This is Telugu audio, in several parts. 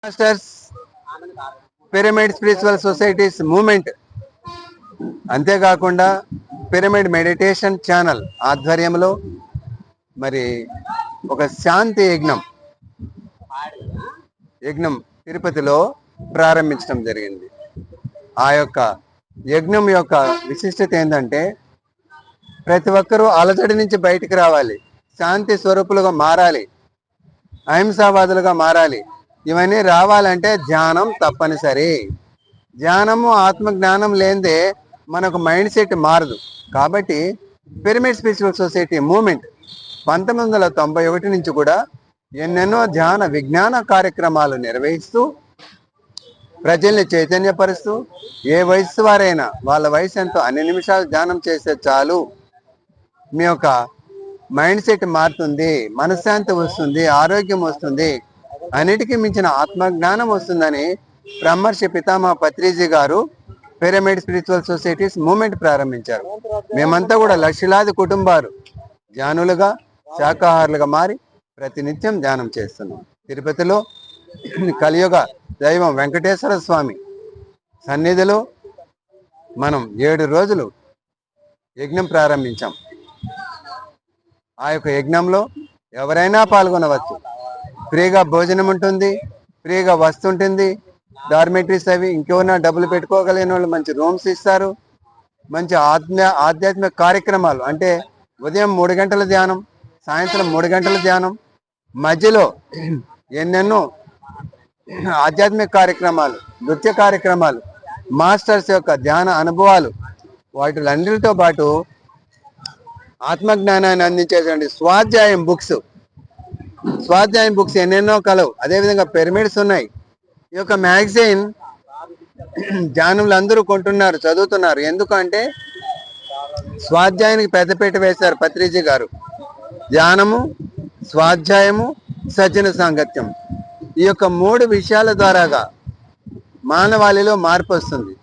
Masters pyramid spiritual societies moment, అంతేకాకుండా పిరమిడ్ మెడిటేషన్ ఛానల్ ఆధ్వర్యంలో మరి ఒక శాంతి యజ్ఞం తిరుపతిలో ప్రారంభించడం జరిగింది. ఆ యొక్క యజ్ఞం యొక్క విశిష్టత ఏంటంటే, ప్రతి ఒక్కరూ అలజడి నుంచి బయటికి రావాలి, శాంతి స్వరూపులుగా మారాలి, అహింసావాదులుగా మారాలి. ఇవన్నీ రావాలంటే ధ్యానం తప్పనిసరి. ధ్యానము ఆత్మజ్ఞానం లేనిదే మనకు మైండ్ సెట్ మారదు. కాబట్టి పిరమిడ్ స్పిరిచువల్ సొసైటీ మూమెంట్ 1991 నుంచి కూడా ఎన్నెన్నో ధ్యాన విజ్ఞాన కార్యక్రమాలు నిర్వహిస్తూ ప్రజల్ని చైతన్యపరుస్తూ, ఏ వయసు వారైనా వాళ్ళ వయసు ఎంతో అన్ని నిమిషాలు ధ్యానం చేస్తే చాలు, మీ యొక్క మైండ్ సెట్ మారుతుంది, మనశ్శాంతి వస్తుంది, ఆరోగ్యం వస్తుంది, అన్నిటికీ మించిన ఆత్మజ్ఞానం వస్తుందని బ్రహ్మర్షి పితామహ పత్రిజీ గారు పిరమిడ్ స్పిరిచువల్ సొసైటీస్ మూమెంట్ ప్రారంభించారు. మేమంతా కూడా లక్షలాది కుటుంబాలు ధ్యానులుగా శాకాహారులుగా మారి ప్రతినిత్యం ధ్యానం చేస్తున్నాం. తిరుపతిలో కలియుగ దైవం వెంకటేశ్వర స్వామి సన్నిధిలో మనం 7 రోజులు యజ్ఞం ప్రారంభించాం. ఆ యొక్క యజ్ఞంలో ఎవరైనా పాల్గొనవచ్చు. ఫ్రీగా భోజనం ఉంటుంది, ఫ్రీగా వస్తుంటుంది, డార్మెటరీస్ అవి ఇంకెవరైనా డబ్బులు పెట్టుకోగలిగిన వాళ్ళు మంచి రూమ్స్ ఇస్తారు. మంచి ఆధ్యాత్మిక కార్యక్రమాలు అంటే ఉదయం 3 గంటల ధ్యానం, సాయంత్రం 3 గంటల ధ్యానం, మధ్యలో ఎన్నెన్నో ఆధ్యాత్మిక కార్యక్రమాలు, నృత్య కార్యక్రమాలు, మాస్టర్స్ యొక్క ధ్యాన అనుభవాలు, వాటిలన్నిటితో పాటు ఆత్మజ్ఞానాన్ని అందించేటువంటి స్వాధ్యాయం బుక్స్ ఎన్నెన్నో కలవు. అదేవిధంగా పిరమిడ్స్ ఉన్నాయి. ఈ యొక్క మ్యాగజైన్ ధ్యానులు అందరూ కొంటున్నారు, చదువుతున్నారు. ఎందుకంటే స్వాధ్యాయానికి పెద్దపీట వేశారు పత్రిజీ గారు. ధ్యానము, స్వాధ్యాయము, సజ్జన సాంగత్యం, ఈ యొక్క 3 విషయాల ద్వారాగా మానవాళిలో మార్పు వస్తుంది.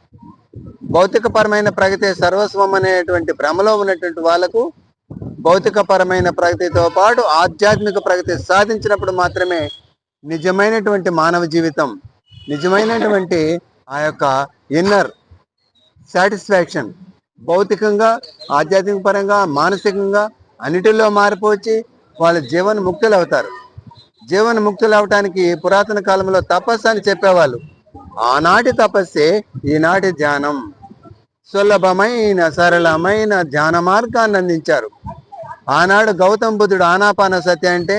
భౌతికపరమైన ప్రగతి సర్వస్వం అనేటువంటి భ్రమలో ఉన్నటువంటి వాళ్ళకు భౌతికపరమైన ప్రగతితో పాటు ఆధ్యాత్మిక ప్రగతి సాధించినప్పుడు మాత్రమే నిజమైనటువంటి మానవ జీవితం, నిజమైనటువంటి ఆ యొక్క ఇన్నర్ సాటిస్ఫాక్షన్, భౌతికంగా, ఆధ్యాత్మిక పరంగా, మానసికంగా అన్నిటిలో మార్పు వచ్చి వాళ్ళ జీవన ముక్తులు అవుతారు. జీవన ముక్తులు అవటానికి పురాతన కాలంలో తపస్సు అని చెప్పేవాళ్ళు. ఆనాటి తపస్సే ఈనాటి ధ్యానం. సులభమైన సరళమైన ధ్యాన మార్గాన్ని అందించారు. ఆనాడు గౌతమ బుద్ధుడు ఆనాపాన సతి అంటే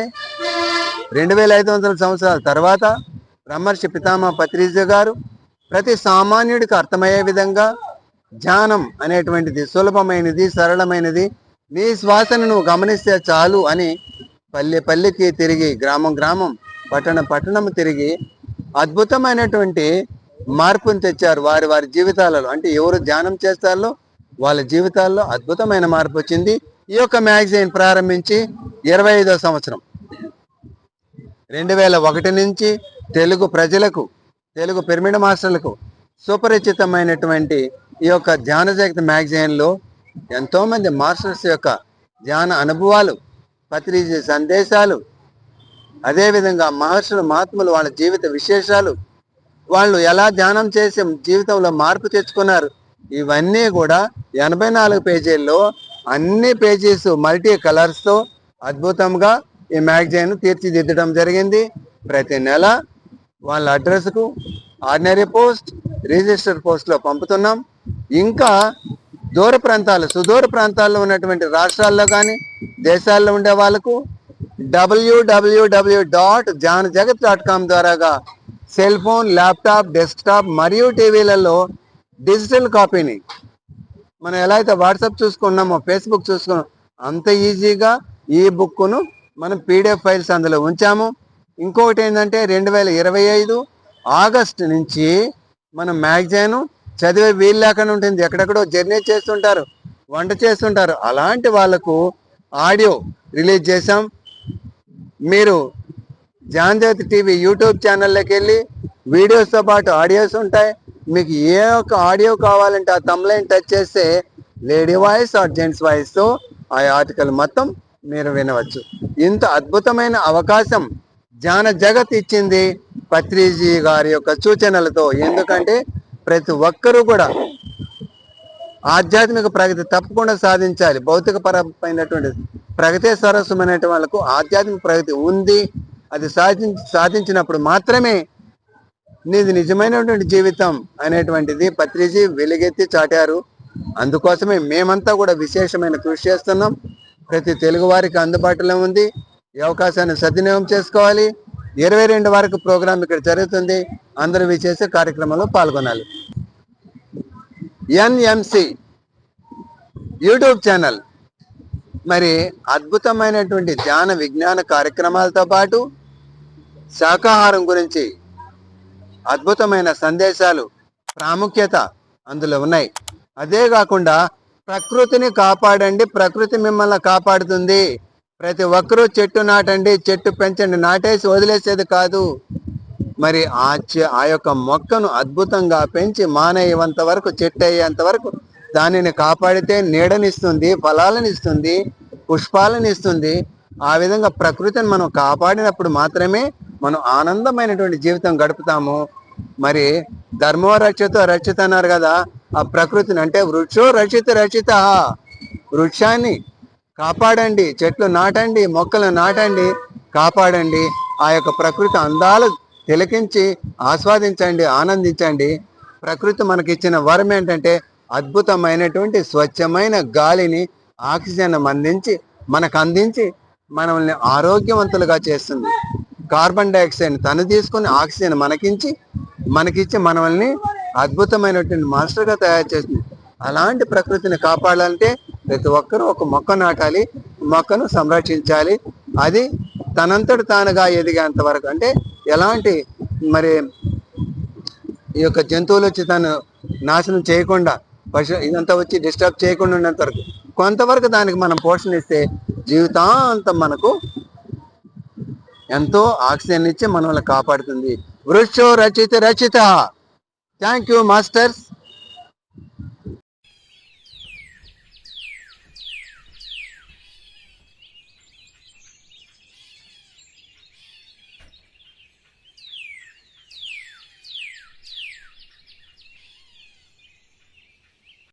2500 సంవత్సరాల తర్వాత బ్రహ్మర్షి పితామహ పత్రిజీ గారు ప్రతి సామాన్యుడికి అర్థమయ్యే విధంగా ధ్యానం అనేటువంటిది సులభమైనది, సరళమైనది, నీ శ్వాసను నువ్వు గమనిస్తే చాలు అని పల్లెకి తిరిగి, గ్రామం పట్టణం తిరిగి అద్భుతమైనటువంటి మార్పును తెచ్చారు వారి జీవితాలలో. అంటే ఎవరు ధ్యానం చేస్తారో వాళ్ళ జీవితాల్లో అద్భుతమైన మార్పు వచ్చింది. ఈ యొక్క మ్యాగజైన్ ప్రారంభించి 25వ సంవత్సరం 2001 నుంచి తెలుగు ప్రజలకు, తెలుగు పిరమిడ్ మాస్టర్లకు సుపరిచితమైనటువంటి ఈ యొక్క ధ్యాన జగత్ మ్యాగజైన్లో ఎంతోమంది మాస్టర్స్ యొక్క ధ్యాన అనుభవాలు, పత్రిజీ సందేశాలు, అదేవిధంగా మహర్షులు మహాత్ములు వాళ్ళ జీవిత విశేషాలు, వాళ్ళు ఎలా ధ్యానం చేసి జీవితంలో మార్పు తెచ్చుకున్నారు, ఇవన్నీ కూడా 84 పేజీల్లో అన్ని పేజీస్ మల్టీ కలర్స్తో అద్భుతంగా ఈ మ్యాగజైన్ తీర్చిదిద్దడం జరిగింది. ప్రతి నెల వాళ్ళ అడ్రస్కు ఆర్డినరీ పోస్ట్, రిజిస్టర్ పోస్ట్లో పంపుతున్నాం. ఇంకా దూర ప్రాంతాలు, సుదూర ప్రాంతాల్లో ఉన్నటువంటి రాష్ట్రాల్లో కానీ దేశాల్లో ఉండే వాళ్ళకు www.jnanajagat.com ద్వారాగా సెల్ ఫోన్, ల్యాప్టాప్, డెస్క్టాప్ మరియు టీవీలలో డిజిటల్ కాపీని మనం ఎలా అయితే వాట్సాప్ చూసుకున్నామో, ఫేస్బుక్ చూసుకున్నాం, అంత ఈజీగా ఈ బుక్ను మనం PDF ఫైల్స్ అందులో ఉంచాము. ఇంకొకటి ఏంటంటే 2025 ఆగస్టు నుంచి మనం మ్యాగజైన్ చదివే వీలు లేకుండా ఉంటుంది. ఎక్కడెక్కడో జర్నీ చేస్తుంటారు, వంట చేస్తుంటారు, అలాంటి వాళ్ళకు ఆడియో రిలీజ్ చేసాం. మీరు జ్ఞానజ్యోతి టీవీ యూట్యూబ్ ఛానల్లోకి వెళ్ళి వీడియోస్తో పాటు ఆడియోస్ ఉంటాయి. మీకు ఏ ఒక్క ఆడియో కావాలంటే ఆ థంబ్‌లైన్ టచ్ చేస్తే లేడీ వాయిస్ ఆర్ జెంట్స్ వాయిస్తో ఆ ఆర్టికల్ మొత్తం మీరు వినవచ్చు. ఇంత అద్భుతమైన అవకాశం ధ్యాన జగత్ ఇచ్చింది పత్రిజీ గారి యొక్క సూచనలతో. ఎందుకంటే ప్రతి ఒక్కరూ కూడా ఆధ్యాత్మిక ప్రగతి తప్పకుండా సాధించాలి. భౌతిక పరమైనటువంటి ప్రగతే సరస్వమైనటువంటి వాళ్ళకు ఆధ్యాత్మిక ప్రగతి ఉంది. అది సాధించినప్పుడు మాత్రమే నీది నిజమైనటువంటి జీవితం అనేటువంటిది పత్రిజీ వెలుగెత్తి చాటారు. అందుకోసమే మేమంతా కూడా విశేషమైన కృషి చేస్తున్నాం. ప్రతి తెలుగు వారికి అందుబాటులో ఉంది. ఈ అవకాశాన్ని సద్వినియోగం చేసుకోవాలి. 22 వరకు ప్రోగ్రాం ఇక్కడ జరుగుతుంది. అందరూ విశేష కార్యక్రమంలో పాల్గొనాలి. ఎన్ఎంసి యూట్యూబ్ ఛానల్ మరి అద్భుతమైనటువంటి ధ్యాన విజ్ఞాన కార్యక్రమాలతో పాటు శాకాహారం గురించి అద్భుతమైన సందేశాలు ప్రాముఖ్యత అందులో ఉన్నాయి. అదే కాకుండా ప్రకృతిని కాపాడండి, ప్రకృతి మిమ్మల్ని కాపాడుతుంది. ప్రతి ఒక్కరూ చెట్టు నాటండి, చెట్టు పెంచండి, నాటేసి వదిలేసేది కాదు. మరి ఆ యొక్క మొక్కను అద్భుతంగా పెంచి మానేయంత వరకు, చెట్టు అయ్యేంత వరకు దానిని కాపాడితే నీడనిస్తుంది, ఫలాలను ఇస్తుంది, పుష్పాలను ఇస్తుంది. ఆ విధంగా ప్రకృతిని మనం కాపాడినప్పుడు మాత్రమే మనం ఆనందమైనటువంటి జీవితం గడుపుతాము. మరి ధర్మో రక్షితో రక్షిత అన్నారు కదా, ఆ ప్రకృతిని అంటే వృక్షో రక్షిత వృక్షాన్ని కాపాడండి, చెట్లు నాటండి, మొక్కలు నాటండి, కాపాడండి. ఆ యొక్క ప్రకృతి అందాలు తిలకించి ఆస్వాదించండి, ఆనందించండి. ప్రకృతి మనకిచ్చిన వరం ఏంటంటే అద్భుతమైనటువంటి స్వచ్ఛమైన గాలిని, ఆక్సిజన్ అందించి మనల్ని ఆరోగ్యవంతులుగా చేస్తుంది. కార్బన్ డైఆక్సైడ్ తను తీసుకుని ఆక్సిజన్ మనకిచ్చి మనల్ని అద్భుతమైనటువంటి మాస్టర్గా తయారు చేస్తుంది. అలాంటి ప్రకృతిని కాపాడాలంటే ప్రతి ఒక్కరూ ఒక మొక్క నాటాలి, మొక్కను సంరక్షించాలి. అది తనంతట తానుగా ఎదిగేంత వరకు, అంటే ఎలాంటి మరి ఈ యొక్క జంతువులు వచ్చి తను నాశనం చేయకుండా, ఇదంతా వచ్చి డిస్టర్బ్ చేయకుండా ఉన్నంత వరకు, కొంతవరకు దానికి మనం పోషణ ఇస్తే జీవితాంతం మనకు ఎంతో ఆక్సిజన్ ఇచ్చి మనల్ని కాపాడుతుంది. వృక్షో రచిత. Thank you masters.